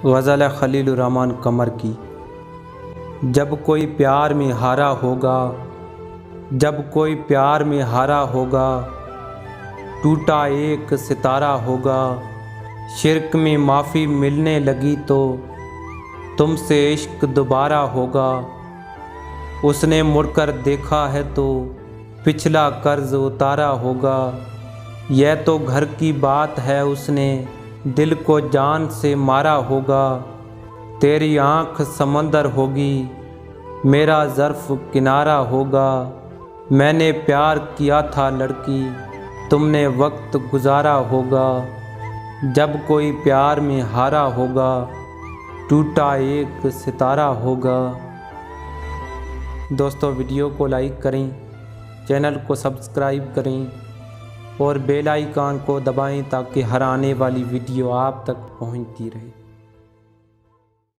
ग़ज़ल खलीलुर रहमान क़मर की। जब कोई प्यार में हारा होगा, जब कोई प्यार में हारा होगा, टूटा एक सितारा होगा। शिर्क में माफ़ी मिलने लगी तो तुमसे इश्क दोबारा होगा। उसने मुड़कर देखा है तो पिछला कर्ज उतारा होगा। यह तो घर की बात है, उसने दिल को जान से मारा होगा। तेरी आँख समंदर होगी, मेरा ज़र्फ़ किनारा होगा। मैंने प्यार किया था लड़की, तुमने वक्त गुजारा होगा। जब कोई प्यार में हारा होगा, टूटा एक सितारा होगा। दोस्तों, वीडियो को लाइक करें, चैनल को सब्सक्राइब करें और बेल आइकन को दबाएं ताकि हर आने वाली वीडियो आप तक पहुंचती रहे।